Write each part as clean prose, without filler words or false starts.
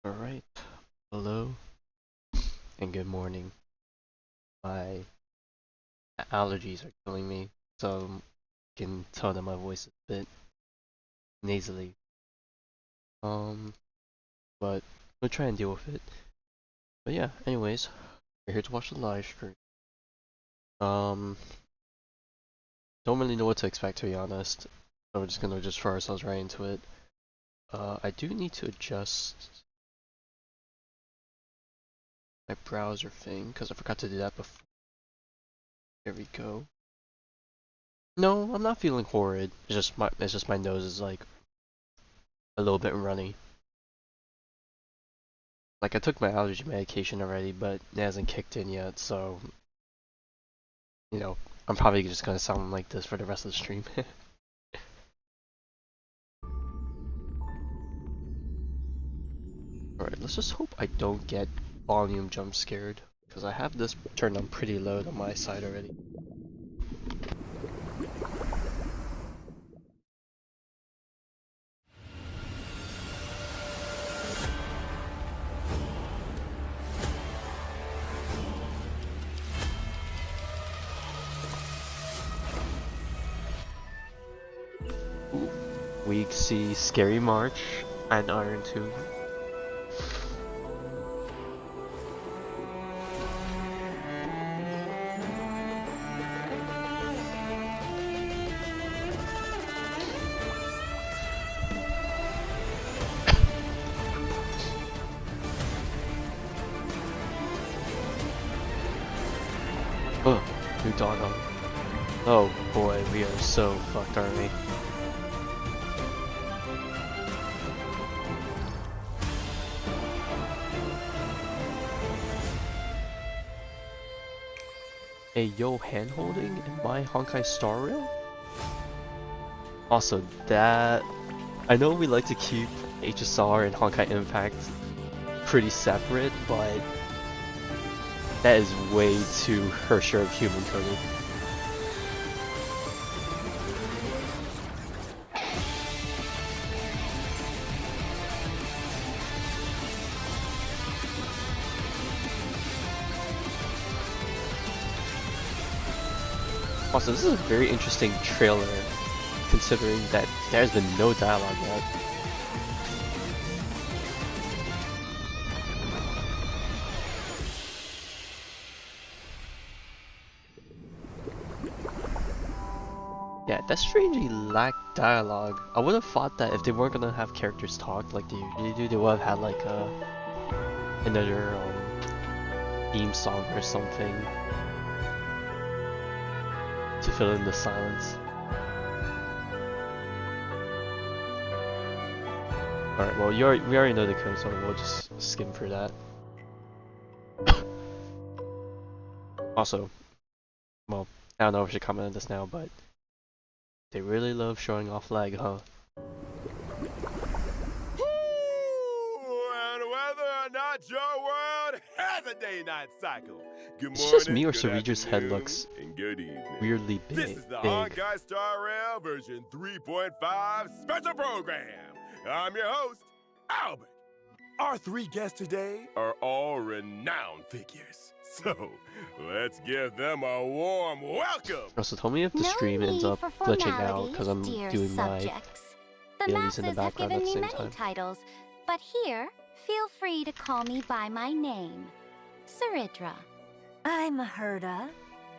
Alright, hello and good morning. My allergies are killing me, so you can tell that my voice is a bit nasally. Um, but we'll try and deal with it. But yeah, anyways, we're here to watch the live stream. Um, don't really know what to expect, to be honest. So we're just gonna throw ourselves right into it. I do need to adjust my browser thing because I forgot to do that before. There we go. No, I'm not feeling horrid. It's just my nose is like a little bit runny. Like I took my allergy medication already, but it hasn't kicked in yet, so you know, I'm probably just gonna sound like this for the rest of the stream. Alright, let's just hope I don't get volume jump scared, because I have this turned on pretty low on my side already. We see Scary March and Iron Tomb. Oh, new dog on. Oh boy, we are so fucked, aren't we? Hey yo, hand holding in my Honkai Star Rail? Also, that I know we like to keep HSR and Honkai Impact pretty separate, but that is way too her share of human coded. Also, this is a very interesting trailer, considering that there's been no dialogue yet. Yeah, that strangely lacked dialogue. I would have thought that if they weren't gonna have characters talk like they usually do, they would have had like another theme song or something to fill in the silence. Alright, well we already know the code, so we'll just skim through that. Also, well, I don't know if I should comment on this now, but they really love showing off lag, huh? And whether or not your world has a day-night cycle. Good morning, It's just me or good Sareeja's head afternoon, looks and good evening. weirdly This big. is the Honkai Star Rail version 3.5 special program. I'm your host, Albert. Our three guests today are all renowned figures. So, let's give them a warm welcome. Also, tell me if the stream ends up glitching out because I'm doing my The dailies in the masses have background at given the me same many time. titles, but here, feel free to call me by my name, Saridra. I'm Herda.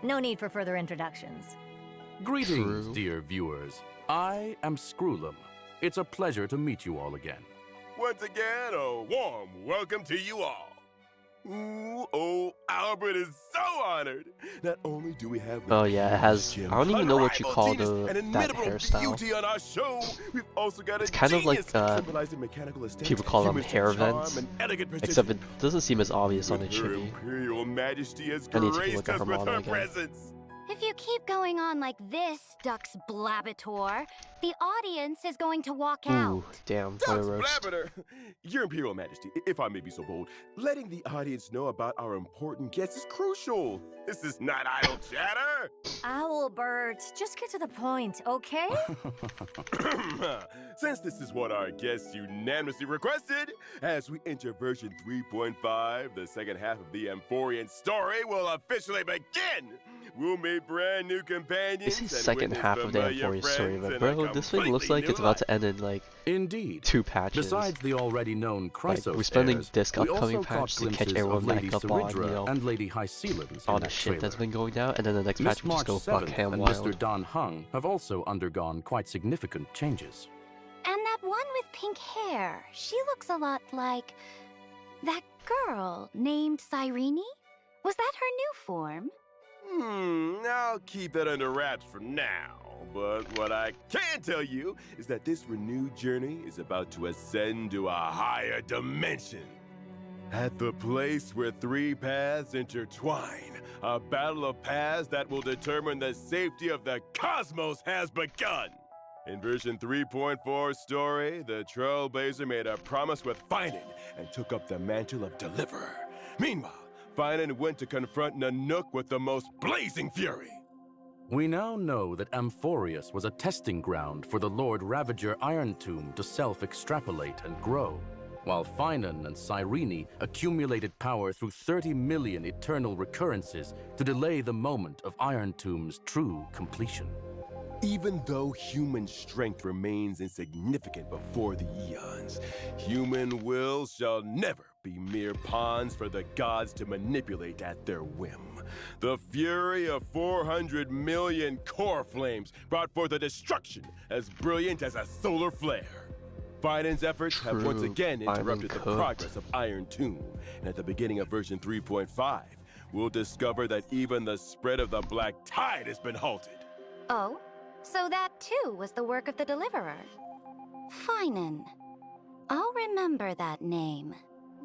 No need for further introductions. Greetings, True. dear viewers. I am Screwlum. It's a pleasure to meet you all again. Once again, a warm welcome to you all. Ooh, oh, Albert is so honored. Not only do we have Oh yeah, it has. I don't even know what you call that hairstyle. beauty on our show, we've also got It's a kind of like symbolizing mechanical estates, people call them human hair charm, vents, and elegant except precision. it doesn't seem as obvious on the Her chibi. Imperial Majesty has I need to look graced at us her with model her again. presence. If you keep going on like this, Dux Blabbator, the audience is going to walk out. Ooh, damn, what a Dux roast. Blabbator! Your Imperial Majesty, if I may be so bold, letting the audience know about our important guests is crucial. This is not idle chatter. Owlbert, just get to the point, okay? Since this is what our guests unanimously requested, as we enter version 3.5, the second half of the Amphorean story will officially begin. We'll meet brand new companions. This is and second witness half of the familiar Amphoreus story, friends but in bro, a this thing looks completely like it's new about to light. end in like Indeed. 2 patches. Besides the already known Like, Chrysos we're spending heirs, this we upcoming also caught patch to catch glimpses everyone of Lady back up on, Saridra and Lady Hycelens all in the that shit that's trailer. been going down, and then the next Miss patch will just March go fuck 7th ham and wild. Mr. Dan Hung have also undergone quite significant changes. And that one with pink hair, she looks a lot like that girl named Cyrene? Was that her new form? I'll keep that under wraps for now. But what I can tell you is that this renewed journey is about to ascend to a higher dimension. At the place where 3 paths intertwine, a battle of paths that will determine the safety of the cosmos has begun. In version 3.4 story, the Trailblazer made a promise with Finan and took up the mantle of Deliverer. Meanwhile, Finan went to confront Nanook with the most blazing fury. We now know that Amphoreus was a testing ground for the Lord Ravager Iron Tomb to self-extrapolate and grow, while Finan and Cyrene accumulated power through 30 million eternal recurrences to delay the moment of Iron Tomb's true completion. Even though human strength remains insignificant before the eons, human wills shall never be mere pawns for the gods to manipulate at their whim. The fury of 400 million core flames brought forth a destruction as brilliant as a solar flare. Finan's efforts have once True, again interrupted the cooked. progress of Iron Tomb, and at the beginning of version 3.5, we'll discover that even the spread of the Black Tide has been halted. Oh, so that too was the work of the Deliverer. Finan. I'll remember that name.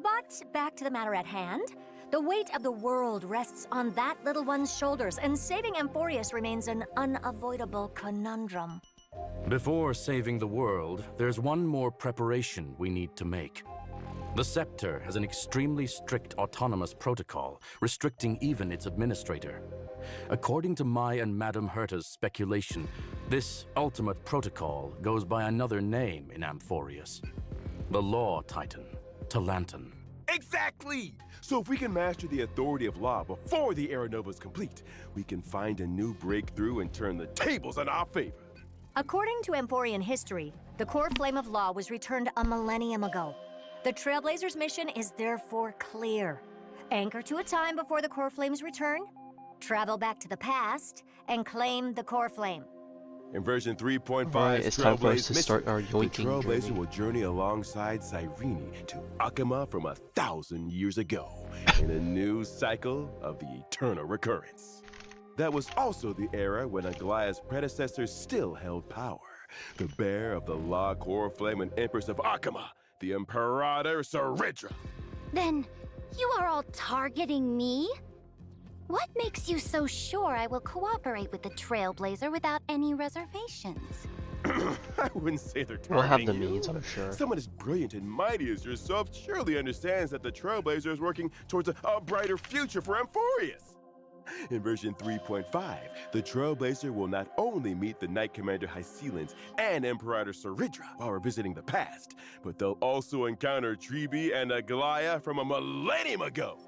But back to the matter at hand. The weight of the world rests on that little one's shoulders, and saving Amphoreus remains an unavoidable conundrum. Before saving the world, there's one more preparation we need to make. The Scepter has an extremely strict autonomous protocol, restricting even its administrator. According to my and Madame Herta's speculation, this ultimate protocol goes by another name in Amphoreus. The Law Titan, Talantan. Exactly! So if we can master the authority of law before the Era Nova is complete, we can find a new breakthrough and turn the tables in our favor. According to Amphorean history, the core flame of law was returned a millennium ago. The Trailblazers' mission is therefore clear. Anchor to a time before the core flame's return, travel back to the past, and claim the core flame. In version 3.5, Alright, it's time for us to start our yoinking the Trailblazer journey. will journey alongside Cyrene to Akama from 1,000 years ago in a new cycle of the eternal recurrence. That was also the era when Aglaya's predecessors still held power. The bearer of the Law Core Flame and Empress of Akama, the Imperator Saridra. Then, you are all targeting me? What makes you so sure I will cooperate with the Trailblazer without any reservations? I wouldn't say they're targeting We'll have the you. means, I'm sure. Someone as brilliant and mighty as yourself surely understands that the Trailblazer is working towards a brighter future for Amphoreus. In version 3.5, the Trailblazer will not only meet the Knight Commander Hycelens and Imperator Saridra while revisiting the past, but they'll also encounter Tribi and Aglaya from a millennium ago.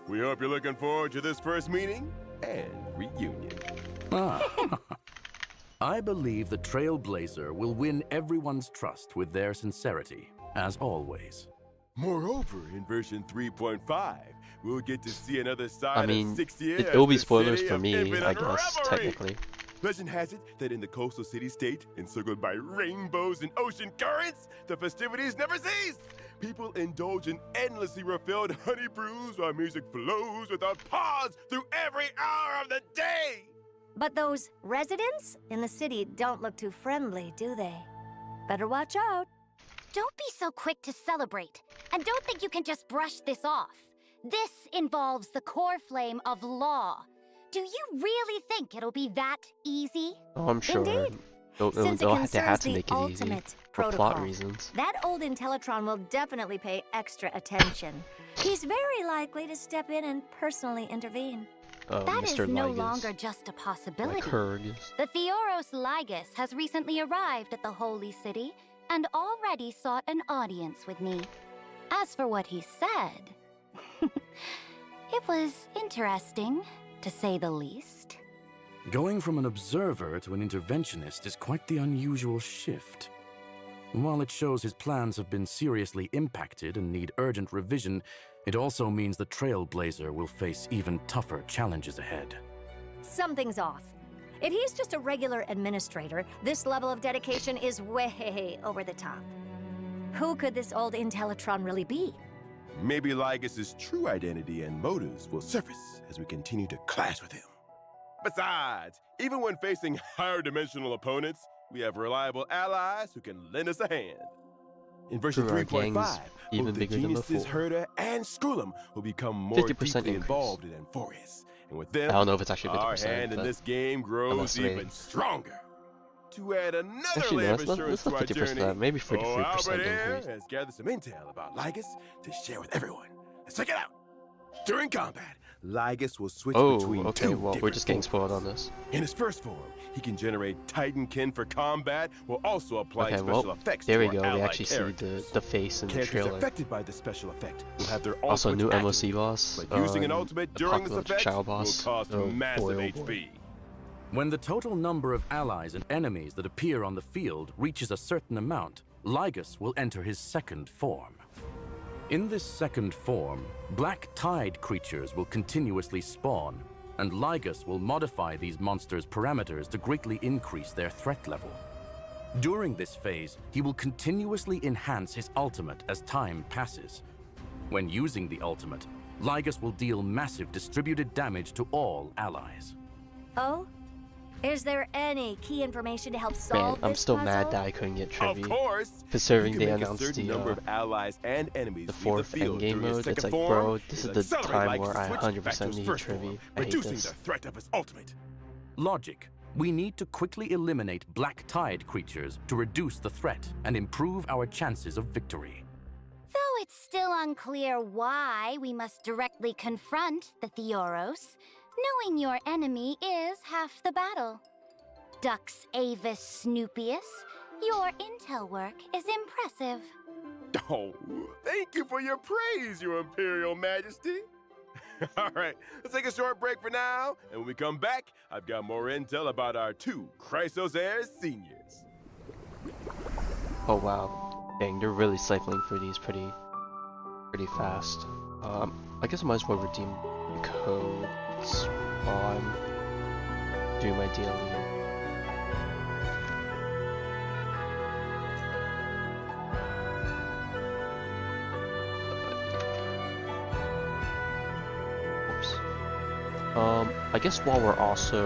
We hope you're looking forward to this first meeting and reunion. I believe the Trailblazer will win everyone's trust with their sincerity, as always. Moreover, in version 3.5, we'll get to see another side I mean, of 6 years. it will be spoilers city for of me, infinite I guess, revelry. technically. Legend has it that in the coastal city-state, encircled by rainbows and ocean currents, the festivities never cease. People indulge in endlessly refilled honey brews while music flows without pause through every hour of the day. But those residents in the city don't look too friendly, do they? Better watch out. Don't be so quick to celebrate, and don't think you can just brush this off. This involves the core flame of law. Do you really think it'll be that easy? Oh, I'm sure. Indeed. They'll Since it have concerns to the make it easy ultimate for protocol, plot reasons. that old Intellitron will definitely pay extra attention. He's very likely to step in and personally intervene. That Mr. is no Ligus. longer just a possibility. Like Kurgus. The Theoros Ligus has recently arrived at the Holy City and already sought an audience with me. As for what he said, it was interesting, to say the least. Going from an observer to an interventionist is quite the unusual shift. While it shows his plans have been seriously impacted and need urgent revision, it also means the Trailblazer will face even tougher challenges ahead. Something's off. If he's just a regular administrator, this level of dedication is way over the top. Who could this old Intellitron really be? Maybe Ligus's true identity and motives will surface as we continue to clash with him. Besides, even when facing higher dimensional opponents, we have reliable allies who can lend us a hand. In version True, our gang's 3.5, even both the bigger than geniuses before. Herder and Skrulum will become more 50% deeply increase. involved in Amphoreus. And with I them, don't know if it's actually 50%. our hand in but this game grows estimating. even stronger. To add another Actually, no, layer it's of not, assurance it's not to our 50%, journey, maybe 43% Albert here increase. has gathered some intel about Ligus to share with everyone. Let's check it out. During combat, Ligus will switch Oh, between okay, two well, we're different just getting spoiled forms. on this. In his first form, he can generate Titankin for combat, will also apply Okay, special well, effects there to we our go. We allied actually see characters. the face in the Characters trailer. affected by the special effect will have their Also, ultimates new activated, MOC boss. but using an ultimate during this Apocalypse effect Child will boss. cost Oh, massive boy, oh, boy. HP. When the total number of allies and enemies that appear on the field reaches a certain amount, Ligus will enter his second form. In this second form, black tide creatures will continuously spawn, and Ligus will modify these monsters' parameters to greatly increase their threat level. During this phase, he will continuously enhance his ultimate as time passes. When using the ultimate, Ligus will deal massive distributed damage to all allies. Oh? Is there any key information to help Man, solve I'm this still puzzle? mad that I couldn't get Of trivia. course, Considering you they can make a announced certain the number of allies and enemies the leave fourth field endgame during his mode. It's second like, form, bro, this is it'll the accelerate time Ligus' where I switch 100% back to his need first trivia. form, I hate reducing this. the threat of his ultimate. Logic. We need to quickly eliminate black tide creatures to reduce the threat and improve our chances of victory. Though it's still unclear why we must directly confront the Theoros, knowing your enemy is half the battle. Dux Avis Snoopius, your intel work is impressive. Oh, thank you for your praise, Your Imperial Majesty. All right, let's take a short break for now, and when we come back, I've got more intel about our two Chrysos heirs seniors. Oh wow, dang, they're really cycling through these pretty fast. I guess I might as well redeem the code. Spawn. Do my daily. Oops. I guess while we're also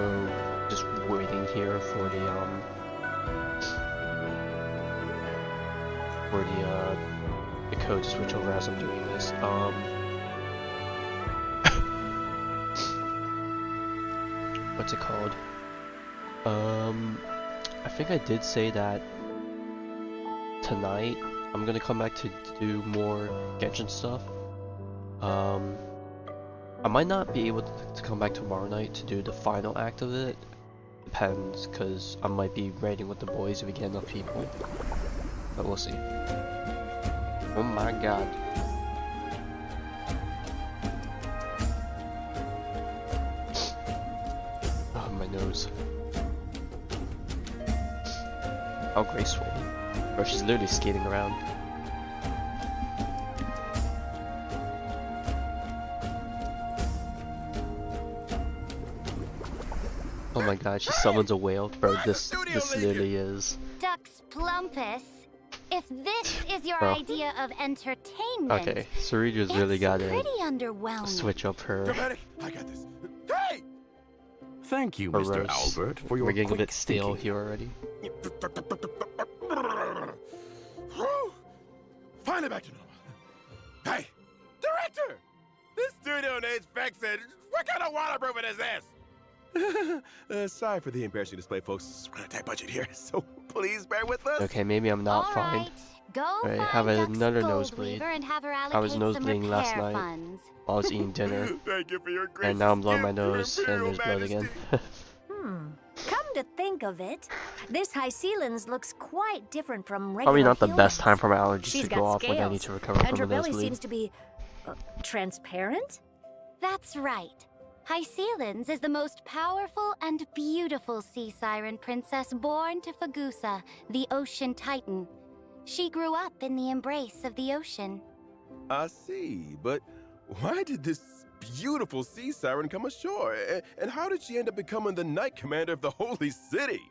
just waiting here for the code to switch over as I'm doing this. What's it called? I think I did say that tonight I'm gonna come back to do more Genshin stuff. I might not be able to come back tomorrow night to do the final act of it. Depends, cause I might be raiding with the boys if we get enough people. But we'll see. Oh my god. Oh, my nose. How graceful. Bro, she's literally skating around. Oh my god, she summons a whale. Bro, this literally is. Dux Plumpus, if this is your Bro. idea of entertainment, Okay, Sarita's really it's gotta pretty underwhelming. switch up her. Dramatic, I got this. Hey! Thank you, her Mr. roast. Albert, for your We're getting a quick bit stale thinking. here already. Whew. Finally back to normal. Hey, director! This studio needs fixing. What kind of waterproofing is this? Sorry for the embarrassing display, folks. We're on a tight budget here, so please bear with us. Okay, maybe I'm not All fine. right, go Right, find have Duck's another Gold nosebleed. Weaver and have her I was allocate some nosebleeding last repair night funds. while I was eating dinner, Thank you for your gracious and now I'm blowing my gift, Your nose and Imperial there's blood again. Majesty. Come to think of it, this Hycelan's looks quite different from regular Probably not the best humans. time for my allergies She's to got go off when I scales, need to recover and from her a belly nosebleed. seems to be transparent. That's right. Hycelan's is the most powerful and beautiful sea siren princess born to Fagusa, the ocean titan. She grew up in the embrace of the ocean. I see, but why did this beautiful sea siren come ashore? And how did she end up becoming the Knight Commander of the Holy City?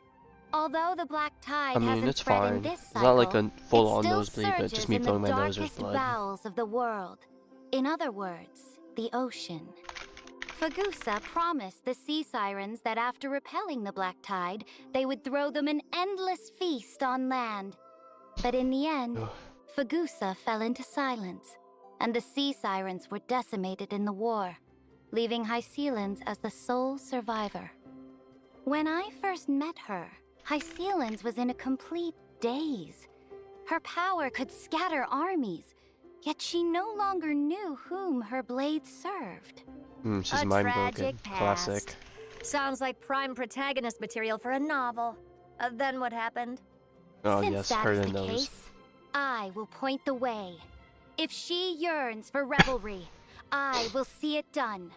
Although the black tide I mean, hasn't it's spread fine. in this It's cycle, not like a full-on it still nosebleed, but just surges me in blowing the my nose with darkest blood. bowels of the world. In other words, the ocean. Fagusa promised the sea sirens that after repelling the black tide, they would throw them an endless feast on land. But in the end, Ugh. Fagusa fell into silence, and the sea sirens were decimated in the war, leaving Hycelan's as the sole survivor. When I first met her, Hycelan's was in a complete daze. Her power could scatter armies, yet she no longer knew whom her blade served. She's A mind tragic broken. past. Classic. Sounds like prime protagonist material for a novel. Then what happened? Oh Since yes, that heard is of the those. case, I will point the way. If she yearns for revelry, I will see it done.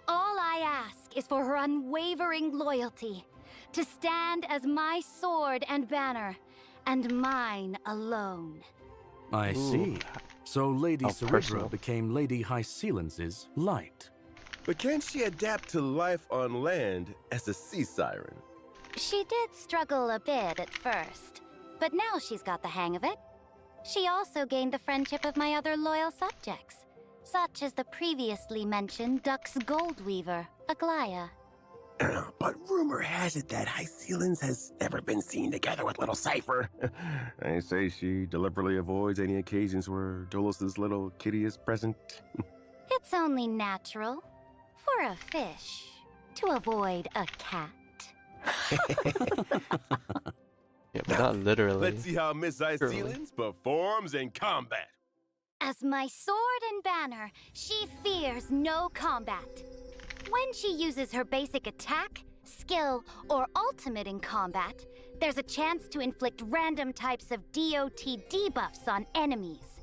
All I ask is for her unwavering loyalty, to stand as my sword and banner, and mine alone. I Ooh. see. So Lady How Cerebra personal. became Lady Hycelan's light. But can she adapt to life on land as a sea siren? She did struggle a bit at first, but now she's got the hang of it. She also gained the friendship of my other loyal subjects, such as the previously mentioned Duck's Gold Weaver, Aglaya. But rumor has it that Hycelan's has never been seen together with little Cypher. I say she deliberately avoids any occasions where Dolos's little kitty is present. It's only natural for a fish to avoid a cat. Yeah, but not literally. Let's see how Miss Hycelan's performs in combat. As my sword and banner, she fears no combat. When she uses her basic attack, skill, or ultimate in combat, there's a chance to inflict random types of DOT debuffs on enemies.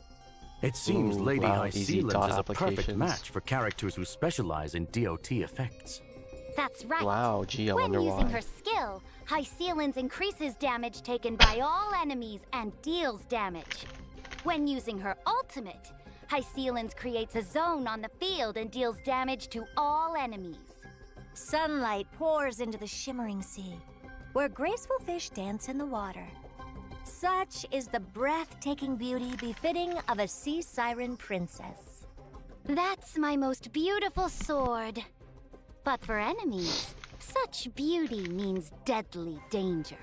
It seems Ooh, Lady wow, easy Hycelan's dot is a perfect applications. match for characters who specialize in DOT effects. That's right. Wow, gee, I When wonder using why. her skill, Hycelan's increases damage taken by all enemies and deals damage. When using her ultimate, Hycelan's creates a zone on the field and deals damage to all enemies. Sunlight pours into the shimmering sea, where graceful fish dance in the water. Such is the breathtaking beauty befitting of a sea siren princess. That's my most beautiful sword. But for enemies, such beauty means deadly danger.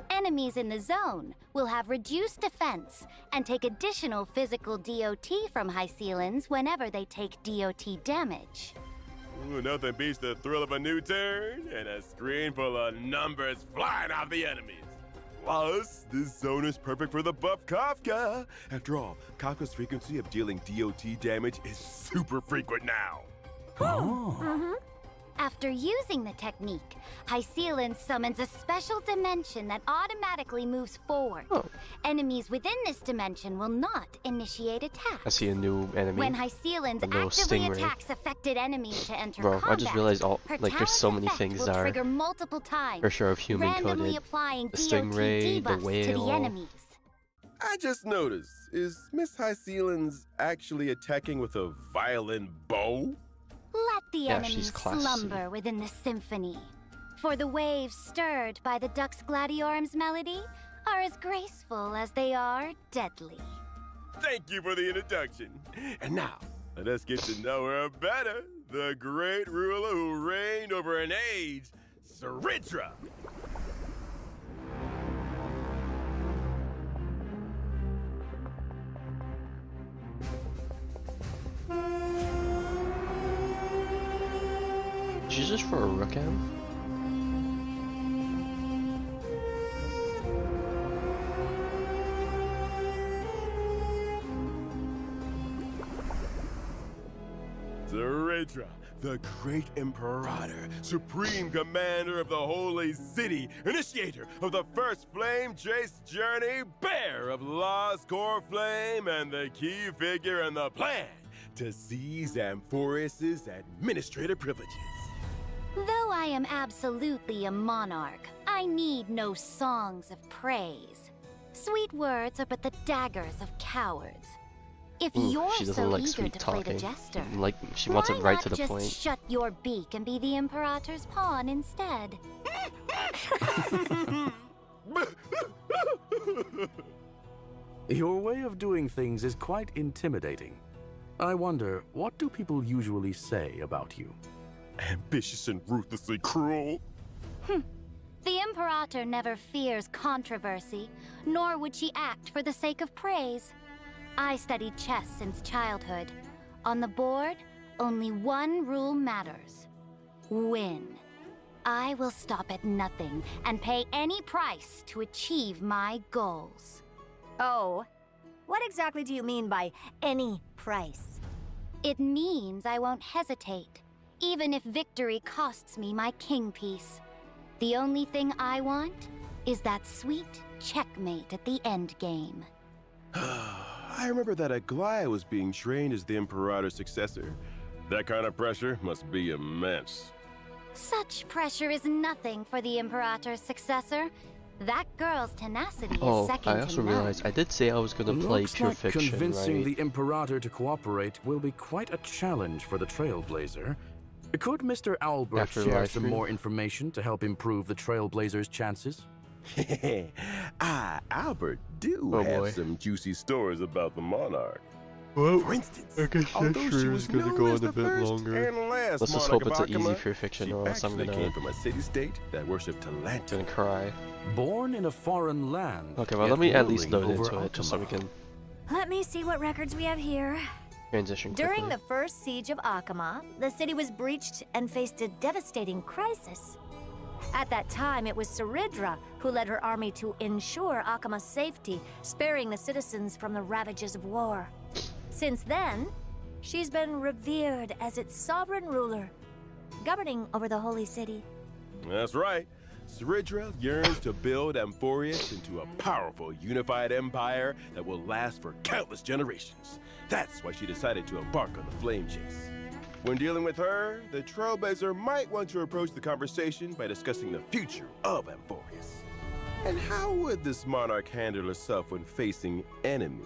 Enemies in the zone will have reduced defense and take additional physical DOT from Hycelan's whenever they take DOT damage. Ooh, nothing beats the thrill of a new turn and a screen full of numbers flying off the enemies. Plus, this zone is perfect for the buff Kafka. After all, Kafka's frequency of dealing DOT damage is super frequent now. Oh. After using the technique, Hycelan summons a special dimension that automatically moves forward. Oh. Enemies within this dimension will not initiate attacks. I see a new enemy. When Hycelan's A little actively stingray. attacks affected enemies to enter Bro, combat, I just realized her like there's so talent's many effect things will that are trigger multiple times, for sure of human randomly coded. applying The DOT stingray, the debuffs to whale. the enemies. I just noticed, is Miss Hycelan's actually attacking with a violin bow? Let the Yeah, enemies she's classy. slumber within the symphony. For the waves stirred by the Dux Gladiorum's melody are as graceful as they are deadly. Thank you for the introduction. And now, let us get to know her better. The great ruler who reigned over an age, Ceridra. she just throw a rook at him? Zeredra, the great Imperator, supreme commander of the Holy City, initiator of the first flame chase journey, bearer of Lost Core Flame, and the key figure in the plan to seize Amphoreus' administrative privileges. Though I am absolutely a monarch, I need no songs of praise. Sweet words are but the daggers of cowards. If you're she doesn't so like eager sweet to play the talking. jester, Like, she wants it why right not to the just point. shut your beak and be the Imperator's pawn instead? Your way of doing things is quite intimidating. I wonder, what do people usually say about you? Ambitious and ruthlessly cruel. The Imperator never fears controversy, nor would she act for the sake of praise. I studied chess since childhood. On the board, only one rule matters: win. I will stop at nothing and pay any price to achieve my goals. Oh, what exactly do you mean by any price? It means I won't hesitate, even if victory costs me my king piece. The only thing I want is that sweet checkmate at the end game. I remember that Aglaia was being trained as the Imperator's successor. That kind of pressure must be immense. Such pressure is nothing for the Imperator's successor. That girl's tenacity is Oh, second I also to none. realized I did say I was gonna play Looks pure like fiction, convincing right? the Imperator to cooperate will be quite a challenge for the Trailblazer. Could Mr. Albert After share live some stream? more information to help improve the Trailblazer's chances? Albert do Oh, have boy. some juicy stories about the monarch. Well, For instance, I guess although that she stream was is gonna known go as on a the bit first longer. and last Let's just monarch hope it's of an easy Akama, pure fiction, she or else I'm actually gonna came from a city-state that worshipped Talanta. gonna cry. Born in a foreign land. Okay, well yet let me at least ruling load over into it just so we Akama. can Let me see what records we have here. transition quickly. During the first siege of Akama, the city was breached and faced a devastating crisis. At that time, it was Zeredra who led her army to ensure Akama's safety, sparing the citizens from the ravages of war. Since then, she's been revered as its sovereign ruler, governing over the holy city. That's right. Zeredra yearns to build Amphoreus into a powerful, unified empire that will last for countless generations. That's why she decided to embark on the flame chase. When dealing with her, the Trailblazer might want to approach the conversation by discussing the future of Amphoreus. And how would this monarch handle herself when facing enemies?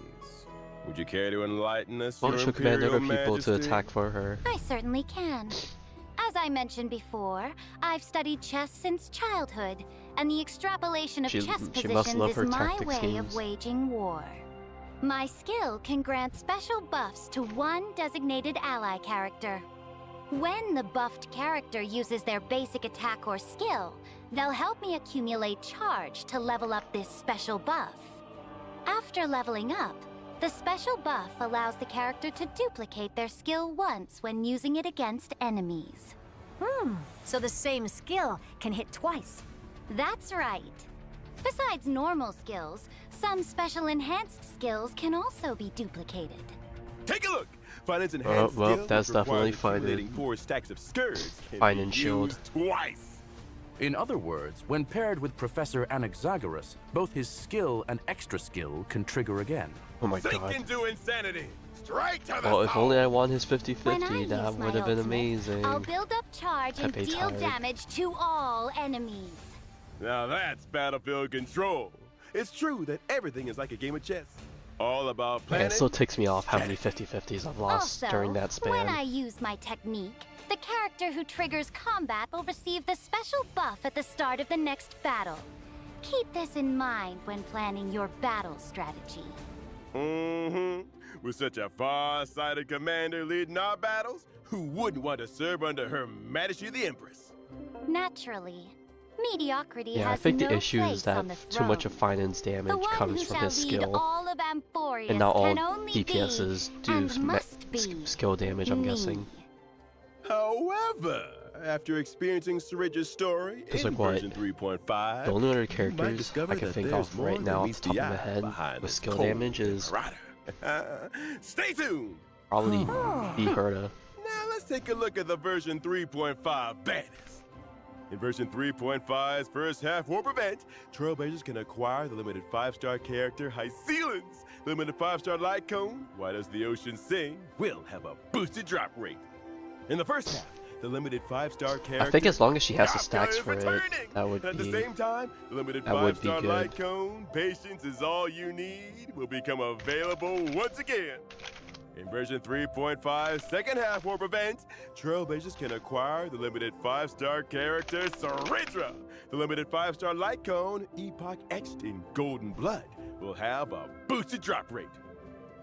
Would you care to enlighten us, Well, Your she'll command other Imperial people to Majesty? attack for her. I certainly can. As I mentioned before, I've studied chess since childhood, and the extrapolation of She- chess she must positions love is her my tactic way schemes. of waging war. My skill can grant special buffs to one designated ally character. When the buffed character uses their basic attack or skill, they'll help me accumulate charge to level up this special buff. After leveling up, the special buff allows the character to duplicate their skill once when using it against enemies. So the same skill can hit twice. That's right. Besides normal skills, some special enhanced skills can also be duplicated. Take a look! Finance enhanced well, skill, that's which requires definitely fine. accumulating 4 stacks of skirts, can Fine be and shield. used twice. In other words, when paired with Professor Anaxagoras, both his skill and extra skill can trigger again. Oh my Sink god. into insanity! Straight to the Well, if soul. only I won his When I 50-50, use that my would have been ultimate, amazing. I'll build up charge and Pepe's deal hired. damage to all enemies. Now that's battlefield control. It's true that everything is like a game of chess. All about And planning. it still ticks me off how many 50-50s I've lost Also, during that span. when I use my technique, the character who triggers combat will receive the special buff at the start of the next battle. Keep this in mind when planning your battle strategy. Mm-hmm. With such a far-sighted commander leading our battles, who wouldn't want to serve under Her Majesty the Empress? Naturally, mediocrity Yeah, I has think no the issue place is that on the too much of throne. finance damage The one comes who from shall his lead skill, all of Amphoreus and not all can only DPSs be do and must be skill damage, I'm me. guessing. However, after experiencing Syringe's story It's in like what? version 3.5, The only other you might characters discover I can that think there's of more right than now off meets the top the of my eye head behind with this skill cold damage is Imperator. Stay tuned! probably be Herta. Now let's take a look at the version 3.5 baddies. In version 3.5's first half warp event, Trailblazers can acquire the limited 5-star character High Ceilings. Limited 5-star light cone, Why Does the Ocean Sing, will have a boosted drop rate. In the first half, the limited 5-star character, I think as long as she has the Kafka stacks is for it, returning. that would And at be the same time, the limited that would be 5-star good. light cone, Patience is All You Need, will become available once again. In version 3.5's second half warp event, Trailblazers can acquire the limited 5-star character Syringe. The limited 5-star light cone, Epoch etched in golden blood, will have a boosted drop rate.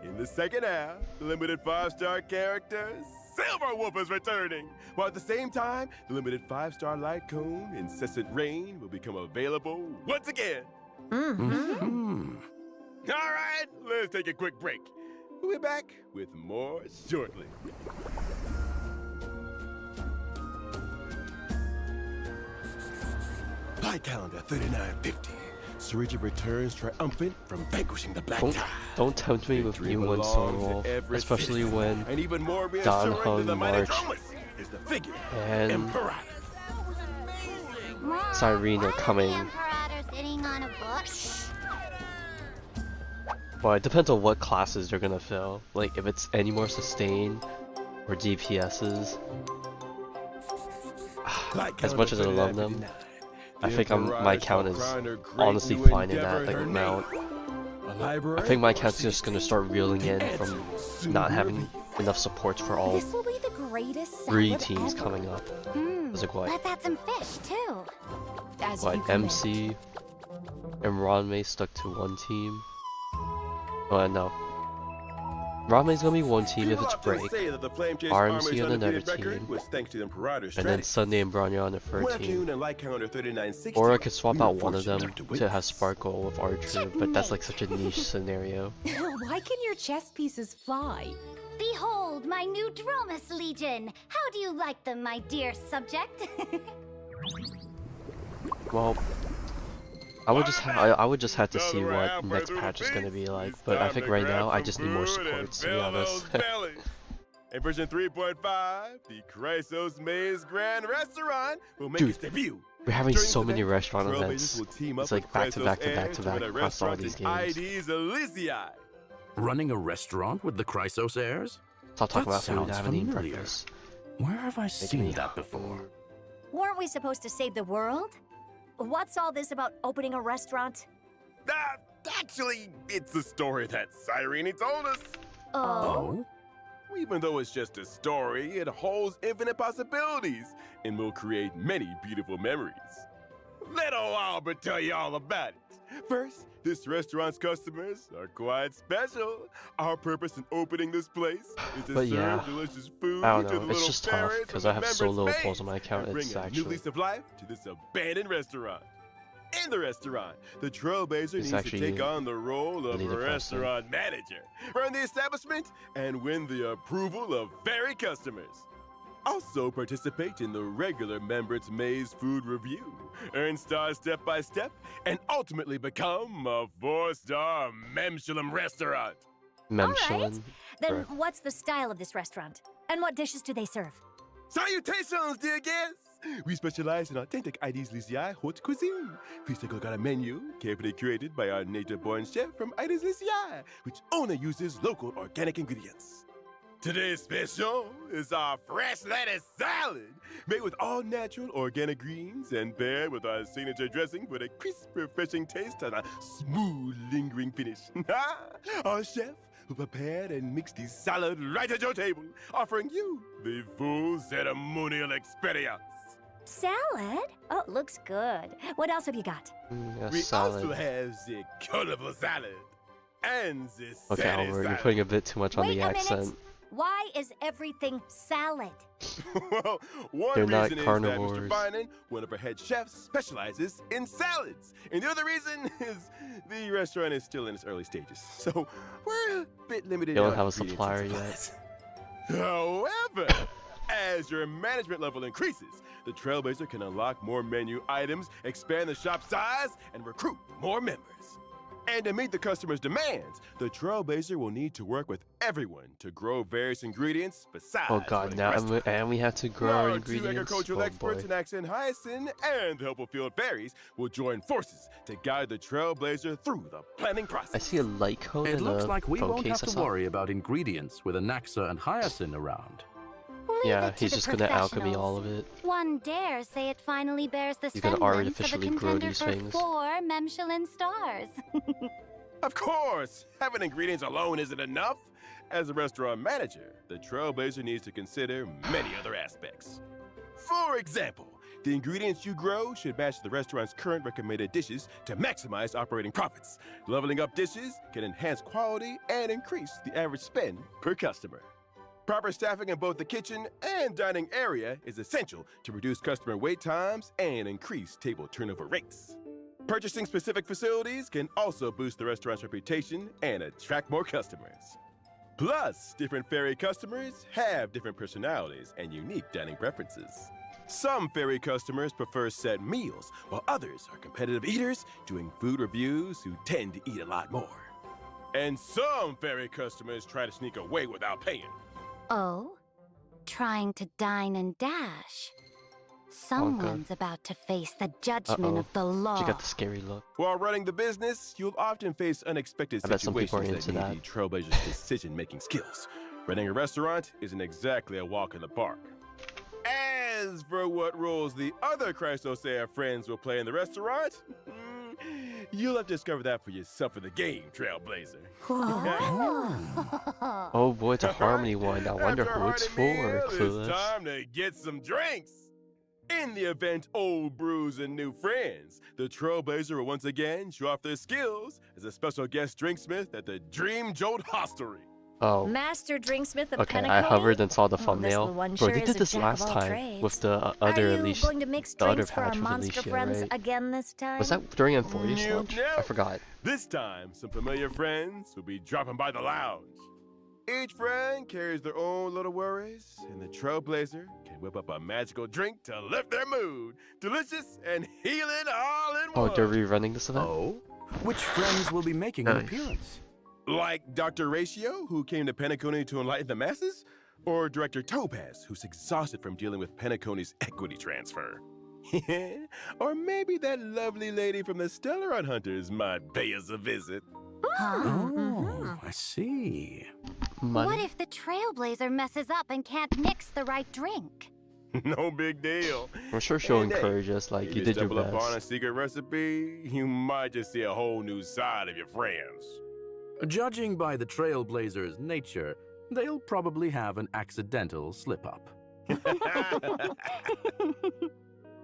In the second half, the limited 5-star character Silverwolf is returning, while at the same time, the limited 5-star light cone Incessant Rain will become available once again. Mm-hmm. All right, let's take a quick break. We'll be back with more shortly. Light calendar 3950. Syringe returns triumphant from vanquishing the Black Tide. Don't tempt me with Victory E1 belongs Soul to every especially citizen. when And even more Don reassuring Hung than the mighty March Chromas is the figure and Amphoreus. Cyrene are coming. Imperator sitting on a bush. Well, it depends on what classes they're gonna fill. Like, if it's any more sustain or DPSs. As much as I love them, I think my account is honestly fine in that like amount. I think my account's just gonna start reeling in from not having enough supports for all This will be the greatest 3 salad teams ever. coming up. It's like what? Let's add some fish too. As you What, command. MC and Ranmei stuck to one team? Well, no. Ranmei's gonna be one team if it's break, RMC on another team, and then Sunday and Bronya on the third team. Or I could swap out one of them to have Sparkle with Archer, but that's like such a niche scenario. Why can your chess pieces fly? Behold my new Dromus Legion. How do you like them, my dear subject? Well, I would just have to see what next patch is gonna be like, but I think right now I just need more supports, to be honest. In version 3.5, the Chrysos Maze Grand Restaurant will make Dude, its debut. We're having During so this many event, restaurant Trailblazers events. will team up It's like with back to back to Chrysos back to heirs back run a across all restaurant these in games. ID's Elysiae. Running a restaurant with the Chrysos heirs? Stop talking That about food, I sounds haven't eaten familiar. breakfast. Where have I me seen that before? Weren't we supposed to save the world? What's all this about opening a restaurant? Actually, it's the story that Cyrene told us. Oh? Even though it's just a story, it holds infinite possibilities and will create many beautiful memories. Let old Albert tell you all about it. First, this restaurant's customers are quite special. Our purpose in opening this place is to But serve yeah, delicious food I to don't the know, it's little just tough, ferrets because on I the have so members' little maze polls on my account, and bring it's a new actually... lease of life to this abandoned restaurant. In the restaurant, the Trailblazer needs to actually take on the role of really a depressing. restaurant manager, run the establishment, and win the approval of very customers. Also participate in the regular Members Maze food review, earn stars step by step, and ultimately become a 4-star Memshalem restaurant. Memshalin. Then Correct. what's the style of this restaurant? And what dishes do they serve? Salutations, dear guests! We specialize in authentic ID's Lysiae haute cuisine. Please take a look at our menu, carefully curated by our native-born chef from ID's Lysiae, which only uses local organic ingredients. Today's special is our fresh lettuce salad, made with all natural organic greens and paired with our signature dressing for a crisp, refreshing taste and a smooth, lingering finish. Our chef who prepared and mixed the salad right at your table, offering you the full ceremonial experience. Salad? Oh, looks good. What else have you got? Yeah, We salad. also have the colorful salad and the Okay, salad Albert, you're salad. putting a bit too much on Wait the a minute. accent. Why is everything salad? Well, one They're reason not is that carnivores. Mr. Finan, one of our head chefs, specializes in salads. And the other reason is the restaurant is still in its early stages. So we're a bit limited They don't on have a ingredients supplier and yet. supplies. However, As your management level increases, the Trailblazer can unlock more menu items, expand the shop size, and recruit more members. And to meet the customer's demands, the Trailblazer will need to work with everyone to grow various ingredients besides Oh god, running now the restaurant. and we have to grow our Our two ingredients. agricultural Oh experts boy. in accent hyacinth and the helpful field fairies will join forces to guide the Trailblazer through the planning process. I see a light cone It and looks a like we phone won't case have I to saw. worry about ingredients with Anaxa and Hyacinth around. Leave Yeah, it to he's the just gonna alchemy professionals. all of it. One dare say it finally bears the He's gonna semblance of a artificially grow contender these for things. 4 Michelin stars. Of course, having ingredients alone isn't enough. As a restaurant manager, the Trailblazer needs to consider many other aspects. For example, the ingredients you grow should match the restaurant's current recommended dishes to maximize operating profits. Leveling up dishes can enhance quality and increase the average spend per customer. Proper staffing in both the kitchen and dining area is essential to reduce customer wait times and increase table turnover rates. Purchasing specific facilities can also boost the restaurant's reputation and attract more customers. Plus, different ferry customers have different personalities and unique dining preferences. Some ferry customers prefer set meals, while others are competitive eaters doing food reviews who tend to eat a lot more. And some ferry customers try to sneak away without paying. Oh? Trying to dine and dash. Someone's about to face the judgment of the law. She got the scary look. While running the business, you'll often face unexpected I bet some people situations are that into need the Trailblazer's decision-making skills. Running a restaurant isn't exactly a walk in the park. As for what roles the other Chrysosea friends will play in the restaurant, you'll have to discover that for yourself in the game, Trailblazer. Oh boy, it's a harmony one. I wonder After a who it's hearty meal, for. Clueless. It's time to get some drinks. In the event old brews and new friends, the Trailblazer will once again show off their skills as a special guest drinksmith at the Dream Jolt Hostelry. Oh, Master Drinksmith of okay. Penacony? I hovered and saw the This thumbnail. little one Bro, sure they is did a this jack last of all time trades. with the other Are you Alicia, going to mix the other drinks for our patch with monster Alicia, friends right? again this time? Was that during Amphoreus Nope, launch? nope. I forgot. This time, some familiar friends will be dropping by the lounge. Each friend carries their own little worries, and the Trailblazer can whip up a magical drink to lift their mood. Delicious and healing all in Oh, one. they're rerunning this event? Oh? Which friends will be making an Nice. appearance? Like Dr. Ratio, who came to Penacony to enlighten the masses? Or Director Topaz, who's exhausted from dealing with Penacony's equity transfer? Or maybe that lovely lady from the Stellar Hunters might pay us a visit. Oh, I see. Money? What if the Trailblazer messes up and can't mix the right drink? No big deal. I'm sure she'll And hey, encourage us like if you did your stumble upon a best. secret recipe, you might just see a whole new side of your friends. Judging by the Trailblazer's nature, they'll probably have an accidental slip-up.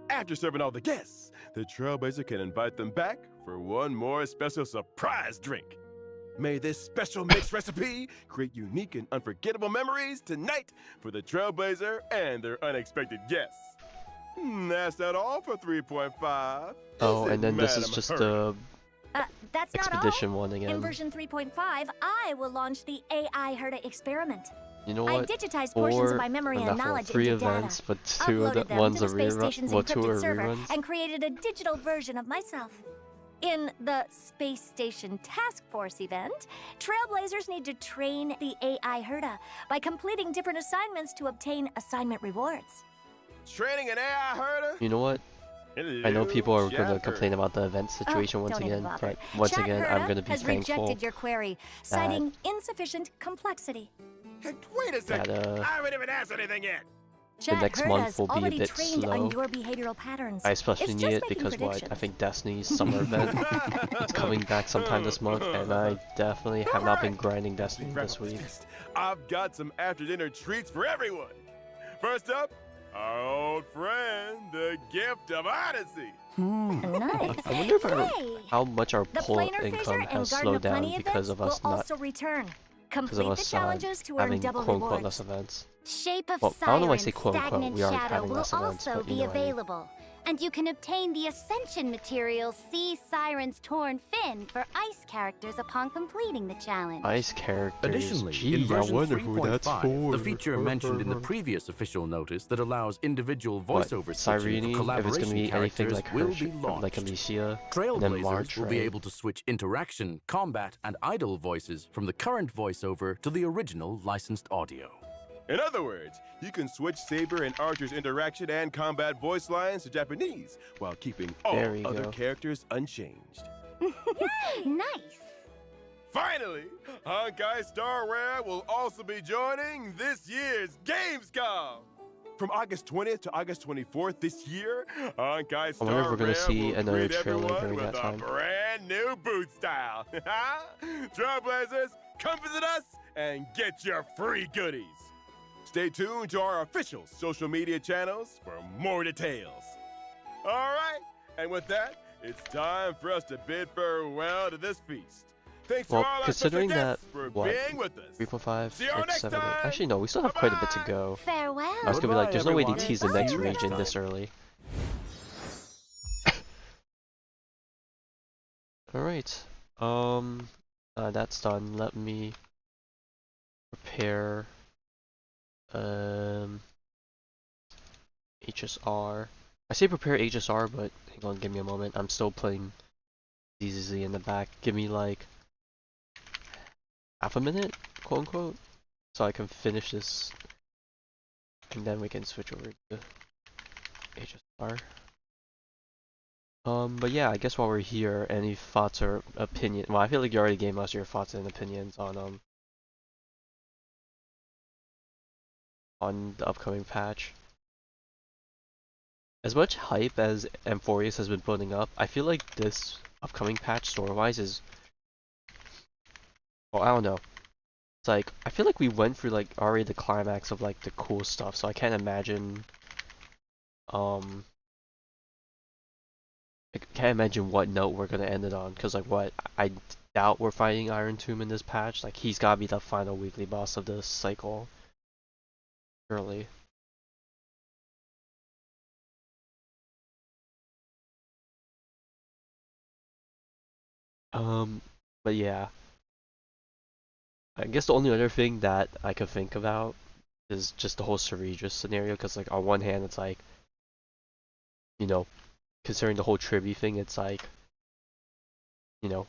After serving all the guests, the Trailblazer can invite them back for one more special surprise drink. May this special mixed recipe create unique and unforgettable memories tonight for the Trailblazer and their unexpected guests. That's not all for 3.5. Oh, is it, and then this is Madam just Hurry? the That's not expedition one all. In again. version 3.5, I will launch the AI Herda experiment. You know I what? digitized portions of my memory and knowledge three into events, data, but two of uploaded the them ones to are the space rerun. station's Well, two encrypted are server, reruns. and created a digital version of myself. In the Space Station Task Force event, Trailblazers need to train the AI Herda by completing different assignments to obtain assignment rewards. Training an AI herder? You know what? I know people are gonna complain about the event situation once don't even again, bother. but once Chat again, Herda I'm gonna be has thankful rejected your query, citing insufficient complexity. Hey, wait a second. that I haven't even asked anything yet. Chat next Herda's month will be a already bit trained slow. on your behavioral patterns. I especially It's need just it making because what? I predictions. think Destiny's summer event is coming back sometime this month, and I definitely have not been grinding Destiny this week. I've got some after-dinner treats for everyone. First up, our old friend, the gift of Odyssey. Nice. I wonder if Hey! how much our The pull Planar income Fissure and has Garden slowed of down Plenty because events of us will not, also return. because of Complete the us challenges to earn having double quote-unquote less rewards. events. Shape of Well, I don't know why I Silence, say quote-unquote, Stagnant we are Shadow having will less events, also but you be know what I mean. available. And you can obtain the Ascension material Sea Siren's Torn Fin for ice characters upon completing the challenge. Ice characters. Additionally, in Gee, I version wonder who that's 3.5, for. the feature mentioned in the previous official notice that allows individual What, voiceover switching for Cyrene, if it's gonna collaboration be anything characters like will her, be from like launched. Alicia, and then March, Trailblazers will be able to switch interaction, combat, and idle voices from the current voiceover to the original licensed audio. In other words, you can switch Saber and Archer's interaction and combat voice lines to Japanese while keeping all There we other go. characters unchanged. Nice! Finally, Honkai Star Rail will also be joining this year's Gamescom. From August 20th to August 24th this year, Honkai I wonder if Star we're gonna Rail see will another greet trailer everyone during with that a time. brand new boot style. Trailblazers, come visit us and get your free goodies. Stay tuned to our official social media channels for more details. All right, and with that, it's time for us to bid farewell to this feast. Thanks Well, to all our considering special that, guests for what, being with us. 3.5, See you 6, next 7, 8. time. Actually, no, we still have quite a bit to Bye-bye. go. Farewell. I was gonna be like, there's no way they Goodbye, tease the next everyone. region Bye. this early. Alright, that's done. Let me prepare, HSR. I say prepare HSR, but hang on, give me a moment. I'm still playing ZZZ in the back. Give me like half a minute, quote unquote, so I can finish this, and then we can switch over to HSR. But yeah, I guess while we're here, any thoughts or opinion? Well, I feel like you already gave us your thoughts and opinions on the upcoming patch. As much hype as Amphoreus has been building up, I feel like this upcoming patch story-wise is, well, I don't know. It's like, I feel like we went through like already the climax of like the cool stuff, so I can't imagine, I can't imagine what note we're gonna end it on, cause like what, I doubt we're fighting Iron Tomb in this patch, like he's gotta be the final weekly boss of this cycle. Surely. But yeah. I guess the only other thing that I could think about is just the whole Ceregius scenario, because like on one hand it's like, you know, considering the whole Tribby thing, it's like, you know,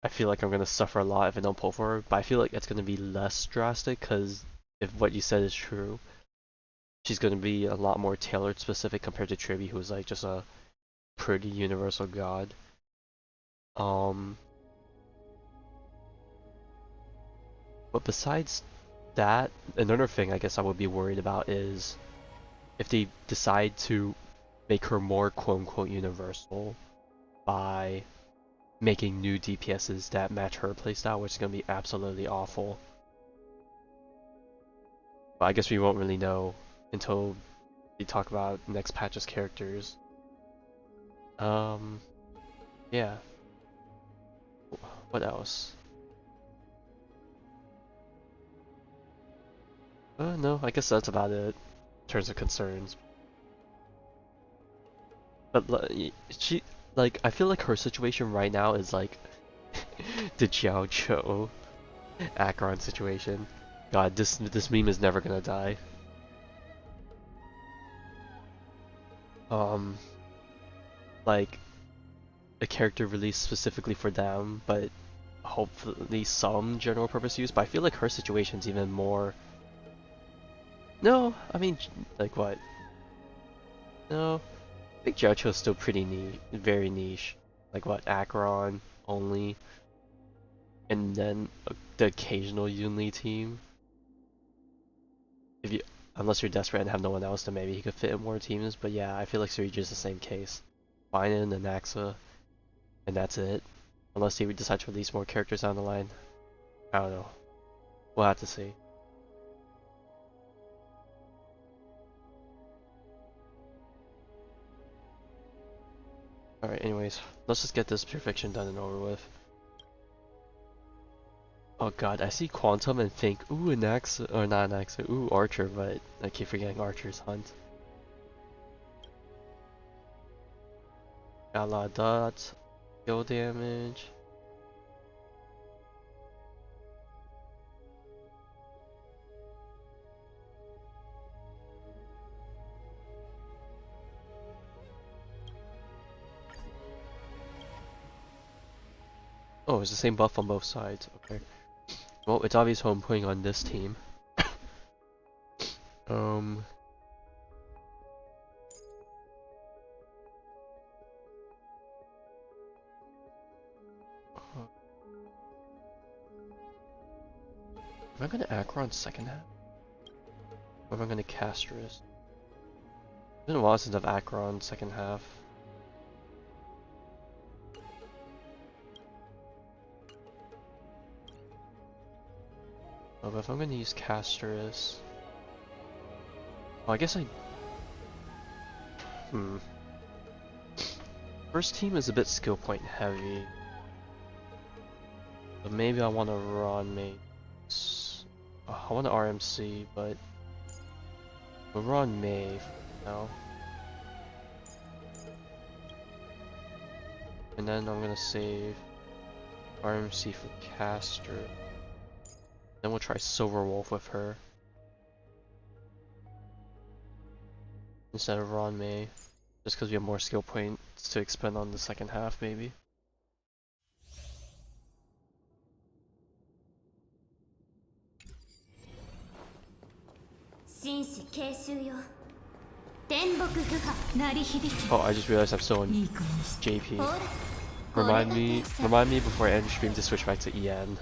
I feel like I'm gonna suffer a lot if I don't pull for her, but I feel like it's gonna be less drastic, because if what you said is true, she's gonna be a lot more tailored specific compared to Tribby, who's like just a pretty universal god. But besides that, another thing I guess I would be worried about is if they decide to make her more quote-unquote universal by making new DPSs that match her playstyle, which is going to be absolutely awful. But I guess we won't really know until we talk about next patch's characters. Yeah. What else? No, I guess that's about it in terms of concerns. But she, like, I feel like her situation right now is like the Jiao Cho Acheron situation. God, this meme is never gonna die. Like a character released specifically for them, but hopefully some general purpose use. But I feel like her situation's even more. No, I mean, like what? No, I think Jiao Cho's still pretty niche, very niche. Like what, Acheron only, and then the occasional Yunli team. If you, unless you're desperate and have no one else, then maybe he could fit in more teams. But yeah, I feel like Surge is the same case. Binen and Naxa, and that's it. Unless he would decide to release more characters down the line. I don't know. We'll have to see. Alright, anyways, let's just get this perfection done and over with. Oh god, I see Quantum and think, ooh, an Axa, or not an Axa, ooh, Archer, but I keep forgetting Archer's hunt. Got a lot of dots. Skill damage. Oh, it's the same buff on both sides. Okay. Well, it's obvious who I'm putting on this team. um. Am I gonna Acheron second half? Or am I gonna Castrus? It's been a while since I've Acheron second half. Oh, but if I'm gonna use Castrus... Oh, I guess I... First team is a bit skill point heavy. But maybe I want to run mates. I want to RMC, but we'll run May for now. And then I'm gonna save RMC for Caster. Then we'll try Silver Wolf with her instead of Ron May, just because we have more skill points to expend on the second half, maybe. Oh, I just realized I'm still on JP. Remind me before I end stream to switch back to EN.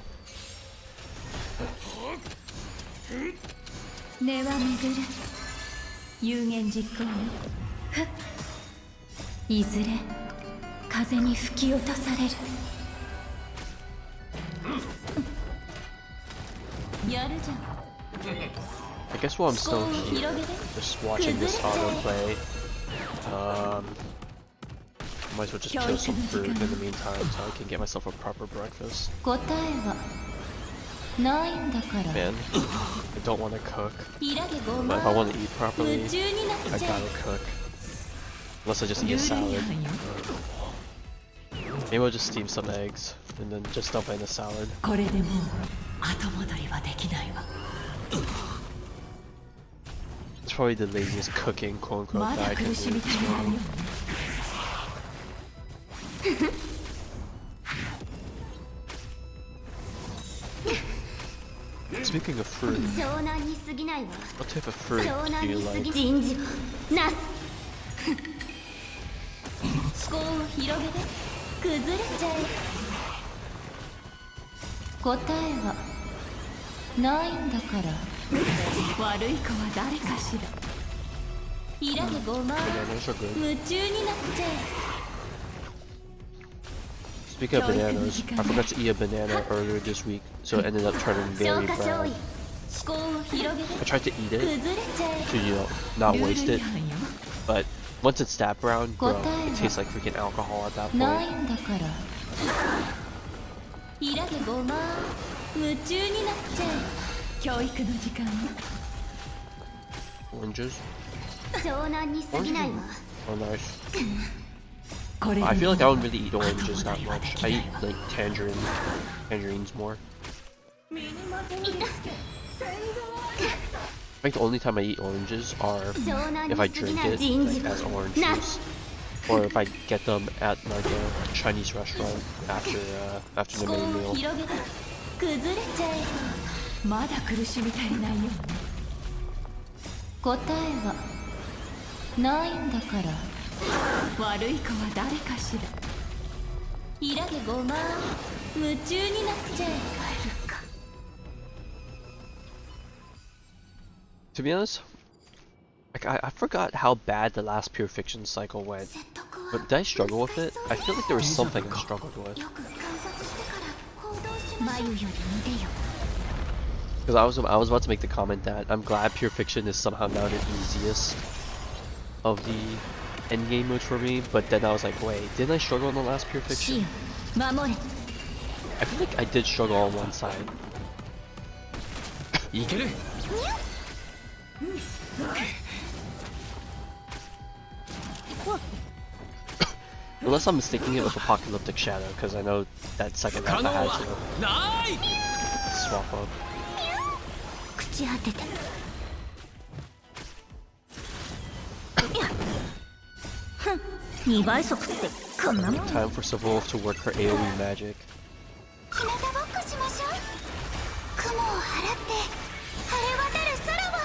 根は巡る有言実行よふっいずれ風に吹き落とされるやるじゃん I guess while I'm still here, just watching this auto play, might as well just kill some fruit in the meantime so I can get myself a proper breakfast. 答えはないんだから Man, I don't want to cook, but if I want to eat properly, I gotta cook. Unless I just eat a salad. Maybe I'll just steam some eggs and then just dump it in a salad. これでもう後戻りはできないわ It's probably the laziest cooking, quote unquote, ま that だ I can 苦し do. み足りないよ Speaking of fruit, what type of fruit do you like? 思考を広げて崩れちゃえ答えはないんだから悪い子は誰かしらひらげごま Bananas are good. 夢中になっちゃえ Speaking of bananas, I forgot to eat a banana earlier this week, so it ended up turning very brown. 思考を広げて I tried to eat 崩 it れちゃえ to, you know, not ルール waste 違 it, 反よ but once it's that brown, bro, it 答えは tastes like freaking alcohol at that な point. いんだからひらげごま夢中になっちゃえ教育の時間よ Oranges? 湘南に過ぎないわ Oh, nice. これで I feel も like I don't really eat oranges that much. I eat like tangerines more. I think the only time I eat oranges are if I drink it like, as orange juice, or if I get them at like a Chinese restaurant after the 思考 main を meal. 広げて崩れちゃえまだ苦しみ足りないよ答えはないんだから悪い子は誰かしらひらげごま夢中になっちゃえ To be honest, like I forgot how bad the last Pure Fiction cycle went. But did I struggle with it? I feel like there was something I struggled with. よく観察してから行動し 眉より見てよ Because I was about to make the comment that I'm glad Pure Fiction is somehow now the easiest of the endgame modes for me, but then I was like, wait, didn't I struggle on the last Pure 死 Fiction? よ守れ I feel like I did struggle on one side. いける I Unless I'm mistaking it with Apocalyptic Shadow, because I know that second half I had to swap up. 朽ち果てて2倍速ってこんなもん Time for Seville to work her AoE magic. 日向ぼっこしましょう。雲を払って晴れ渡る空は。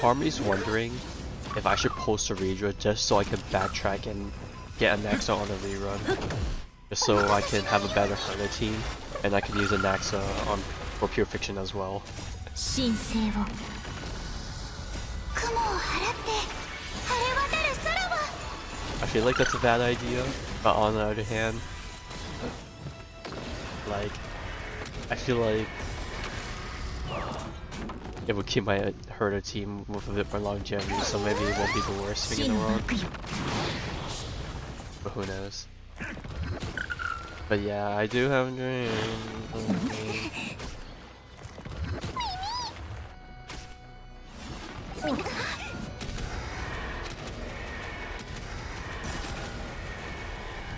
Part of me's wondering if I should post a redraw just so I can backtrack and get a Naxa on a rerun. Just so I can have a better Herder team, and I can use a Naxa on for Pure Fiction as well. 神聖を雲を払って晴れ渡る空は。 I feel like that's a bad idea, but on the other hand, like, I feel like it would keep my Herder team with a bit more longevity, so maybe it won't be the worst thing in the world. But who knows? But yeah, I do have a dream.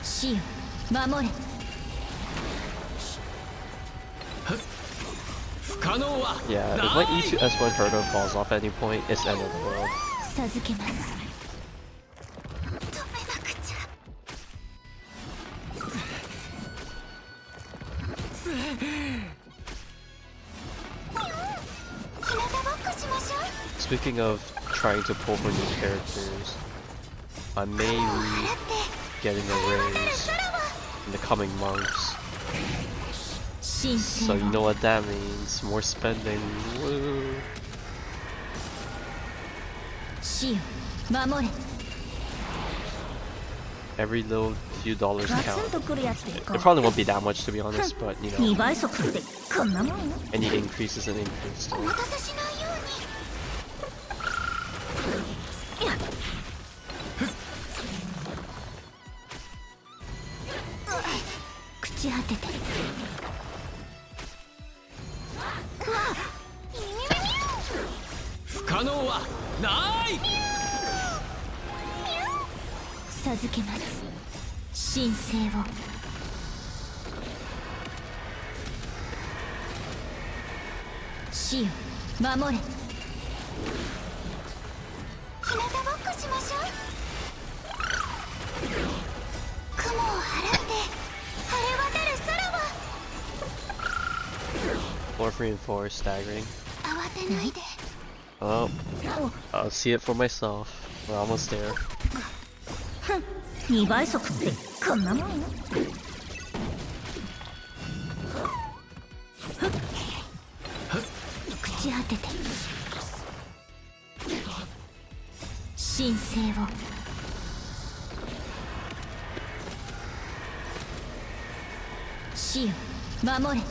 死よ守れ Yeah, if my E2S1 Herder falls off at any point, it's the end of the world. 授けます Speaking of trying to pull for new characters, I may be getting a raise in the coming months. So you know what that means, more spending. Woo. 死よ守れ Every little few dollars ガツ count. ンとくるやつでいこ It probably won't be that much to be honest, but you う know, 2倍速ってこんなもんよ any increase is an increase. お待たせしないように。 朽ち果てて不可能はない授けます神聖を死よ守れ日向ぼっこしましょう。雲を払って晴れ渡る空は。 Fourth reinforced staggering. 慌てないで。 Oh, I'll see it for myself. We're almost there. 2倍速ってこんなもんよ朽ち果てて神聖を死よ守れ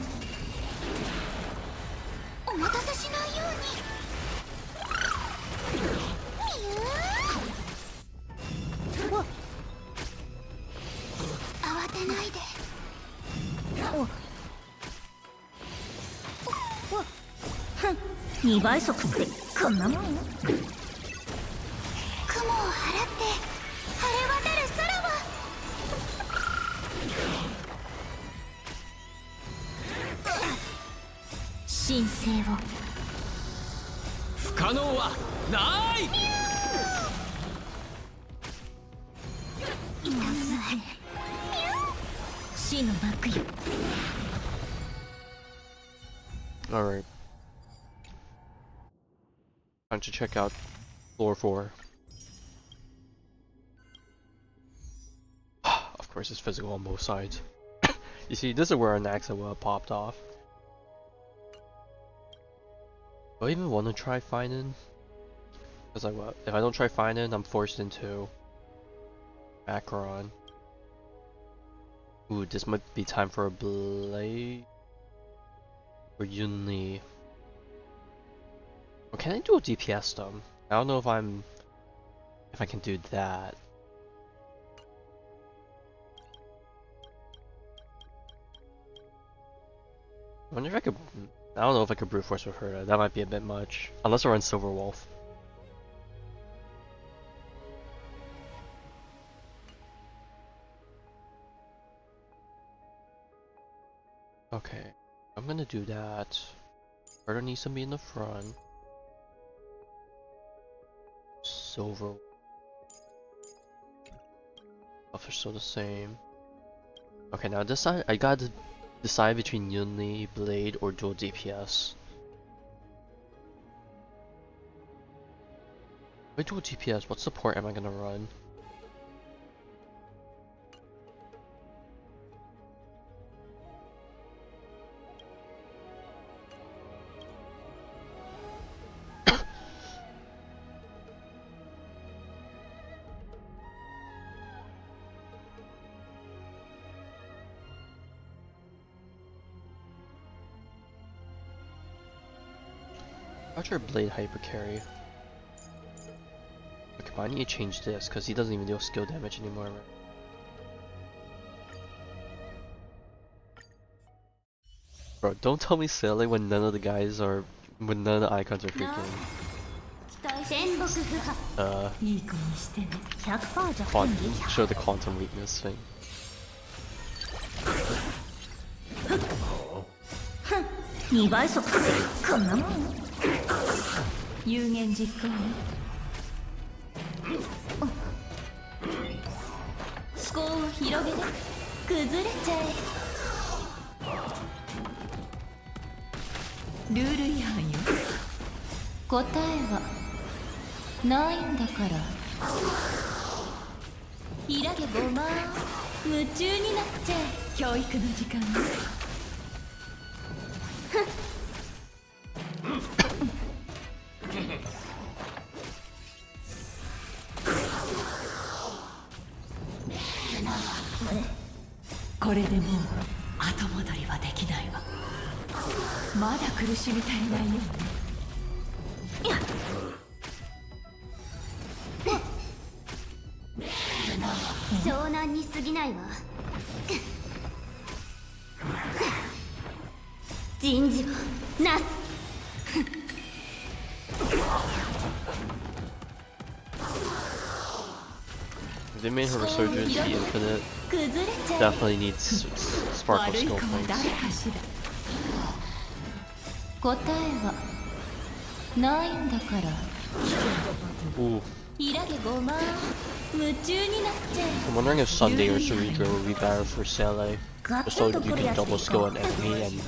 お待たせしないように。慌てないで。 2倍速ってこんなもんよ雲を払って晴れ渡る空は。 神聖を不可能はない死の幕よ Alright. Time to check out floor 4. Of course, it's physical on both sides. You see, this is where an Naxa will have popped off. Do I even want to try finding? Because like what? If I don't try finding, I'm forced into Acheron. Ooh, this might be time for a blade. Or Yunli. Or can I do a DPS though? I don't know if I can do that. I wonder if I could. I don't know if I could brute force with her. That might be a bit much. Unless I run Silver Wolf. Okay, I'm gonna do that. Herda needs to be in the front. Silver. Buff are still the same. Okay, now decide. I gotta decide between Yunli, Blade, or dual DPS. Wait, dual DPS. What support am I gonna run? Archer Blade hyper carry. Okay, but I need to change this because he doesn't even deal skill damage anymore. Right? Bro, don't tell me sailing when none of the guys are, when none of the icons are freaking. Quantum, show the quantum weakness thing. 2倍速こんなもん有言実行ね思考を広げて崩れちゃえルール違反よ答えはないんだからひらげごま夢中になっちゃえ教育の時間ねこれでもう後戻りはできないわまだ苦しみ足りないよ湘南に過ぎないわ人事はなすIf they made her resurgence the infinite, definitely needs sparkle skill points. 答えはないんだから Ooh. ひらげごま夢中になっちゃえ I'm wondering if Sunday or Sarika would be better for Sele. Just so you can double skill an enemy and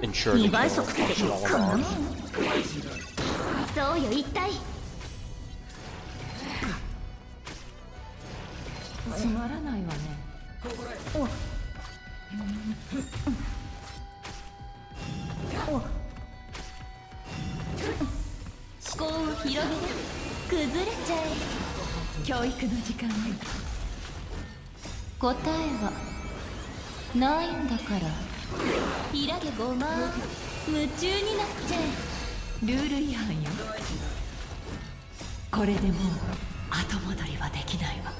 ensure the kill function all along. そうよ一体つまらないわね思考を広げて崩れちゃえ教育の時間ね答えはないんだからひらげごま夢中になっちゃえルール違反よこれでもう後戻りはできないわ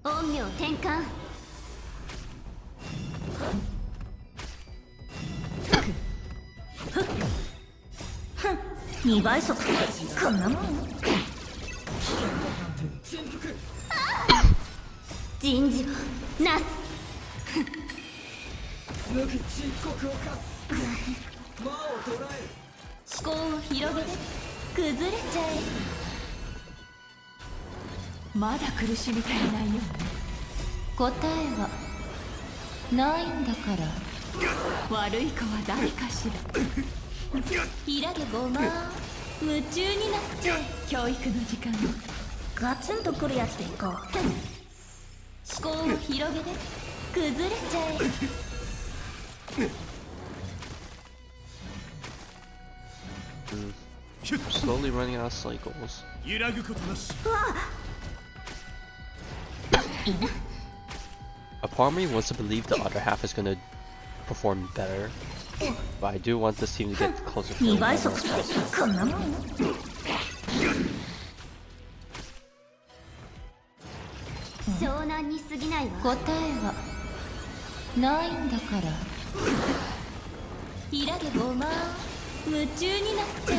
陰陽転換2倍速こんなもん人事はなす思考を広げて崩れちゃえまだ苦しみ足りないよ答えはないんだから悪い子は誰かしらひらげごま夢中になっちゃえ教育の時間ガツンとくるやつでいこう思考を広げて崩れちゃえ Slowly running out of cycles. A part of me wants to believe the other half is gonna perform better, but I do want this team to get closer to the level as possible. 湘南難に過ぎないわ。答えはないんだから。ひらげごま夢中になって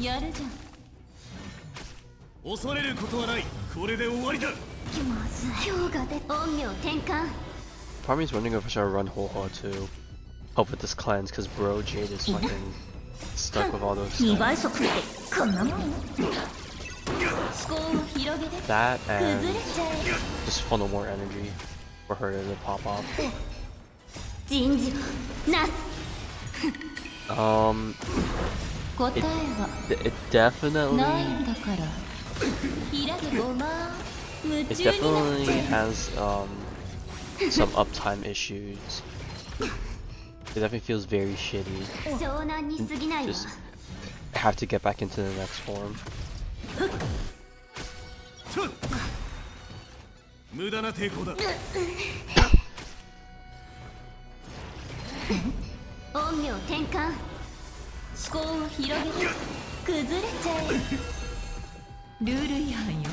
やるじゃん。恐れることはない。これで終わりだ。まずい。今日が出陰陽転換。Part of me is wondering if I should run whole hog to help with this cleanse, because bro Jade is fucking stuck with all those 2 stuff. 倍速ってこんなもん。思考を広げて That 崩 and れちゃえ。 just funnel more energy for her to pop off. 人事をなす。答えは It definitely ないんだから。ひらげごま夢 it 中になっ definitely て has some uptime issues. It definitely feels very shitty. 湘南に過ぎないわ。 Just have to get back into the next form. 無駄な抵抗だ。陰陽転換。思考を広げて崩れちゃえ。ルール違反よ。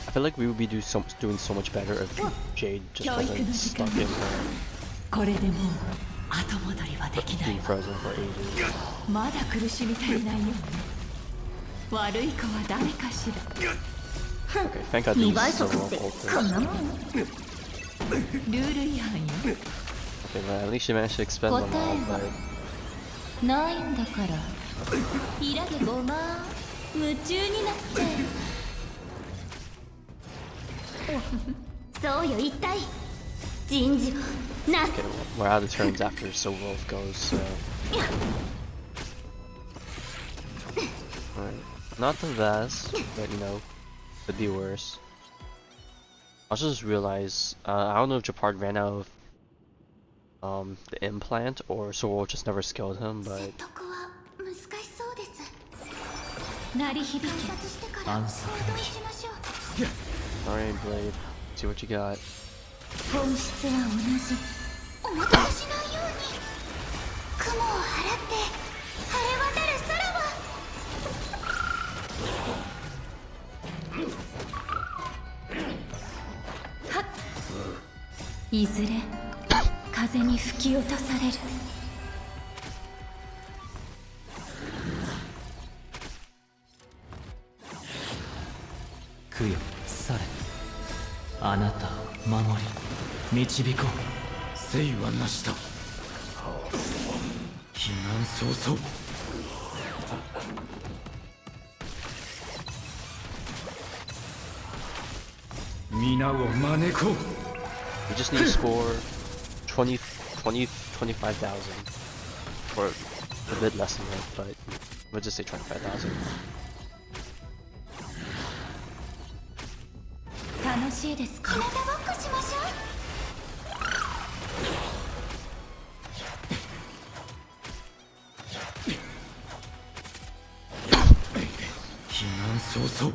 I feel like we would be doing so much better if Jade just wasn't stuck in her これでもう後戻りはできない being わ。 frozen for ages. まだ苦しみ足りないようね。悪い子は誰かしら。 Okay, thank God 2 these 倍 so 速 well って focused. こんなもん。ルール違反よ。 Okay, but at least she managed to expend them all, but ないんだから。ひらげごま夢中になって。そうよ一体。人事をなす。 okay, we're out of turns after So Wolf goes, so alright. Not the best, but you know, could be worse. I also just realized, I don't know if Japard ran out of the implant or So Wolf just never skilled him, but 説得は難しそうです。鳴り響け。観察してから行動しましょう。 alright, Blade, see what you got. 本質は同じ。お待たせしないように。雲を払って晴れ渡る空は。はっ。いずれ風に吹き落とされる。供養され。あなたを守り導こう。生はなしだ。避難早々。皆を招こう。 We just need to score 25,000. Or a bit less than that, but we'll just say 25,000. 楽しいですか。日向ぼっこしましょう。避難早々。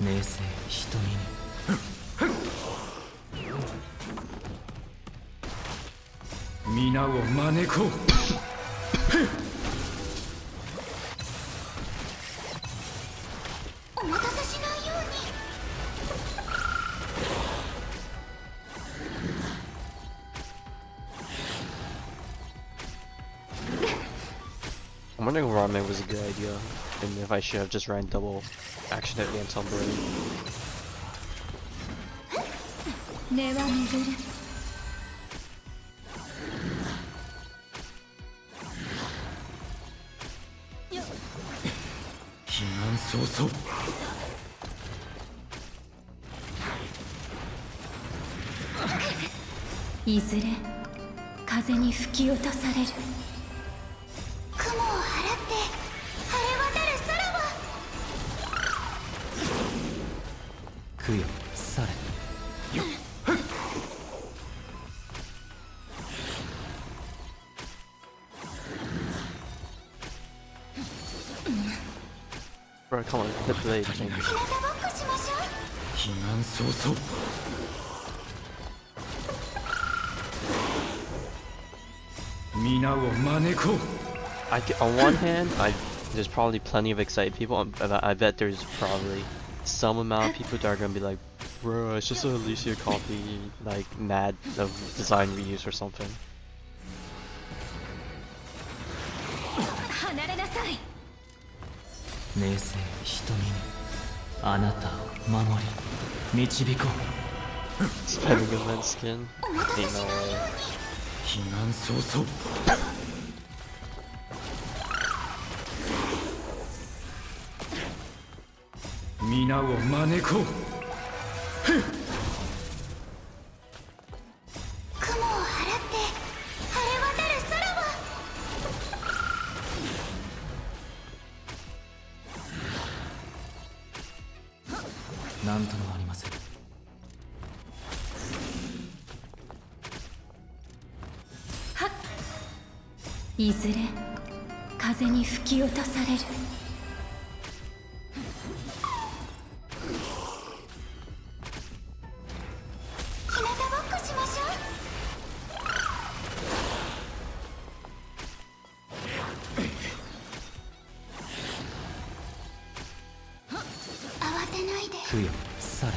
明生瞳に。皆を招こう。お待たせしないように。 I'm wondering if ramen was a good idea, and if I should have just ran double action at the Anton Blade. 根は巡る。避難早々。いずれ風に吹き落とされる。雲を払って晴れ渡る空は。供養され。The blade, thank you. 避難早々 皆を招こう On one hand, there's probably plenty of excited people. I bet there's probably some amount of people that are gonna be like, bro, it's just a Alicia copy, like mad of design reuse or something. 離れなさい明星瞳にあなたを守り導こう Spending event skin? Ain't no way. 避難早々皆を招こう雲を払って晴れ渡る空はなんともありませんいずれ風に吹き落とされる日向ぼっこしましょう慌てないで不よされ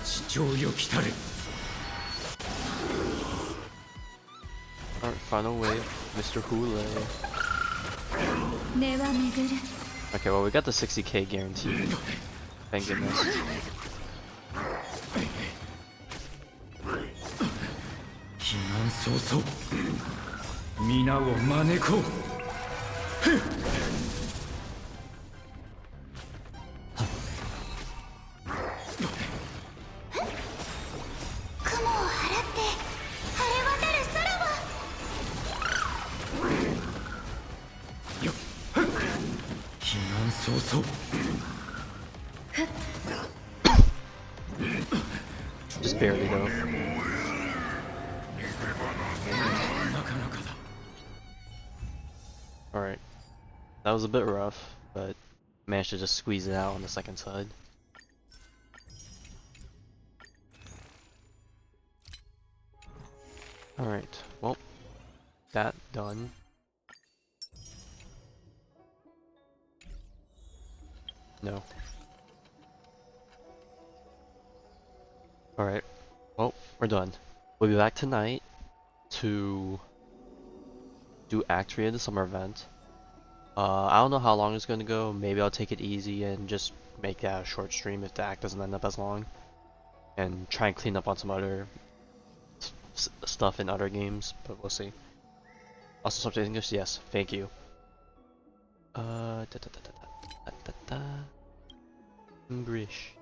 地上よ来たれ Alright, final wave, Mr. Hule. 根は巡る Okay, well we got the 60k guarantee. Thank goodness. 避難早々皆を招こう雲を払って晴れ渡る空は避難早々 Just barely though. なかなかだ Alright. That was a bit rough, but managed to just squeeze it out on the second side. Alright, well, that done. No. Alright, well, we're done. We'll be back tonight to do Act 3 of the summer event. I don't know how long it's going to go. Maybe I'll take it easy and just make that a short stream if the act doesn't end up as long. And try and clean up on some other stuff in other games, but we'll see. Also, subject English? Yes, thank you. English.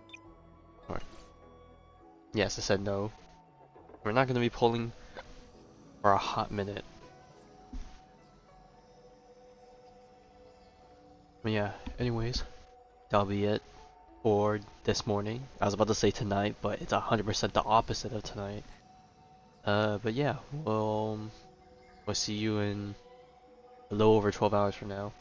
Alright. Yes, I said no. We're not going to be pulling for a hot minute. But yeah, anyways, that'll be it for this morning. I was about to say tonight, but it's 100% the opposite of tonight. But yeah, we'll see you in a little over 12 hours from now.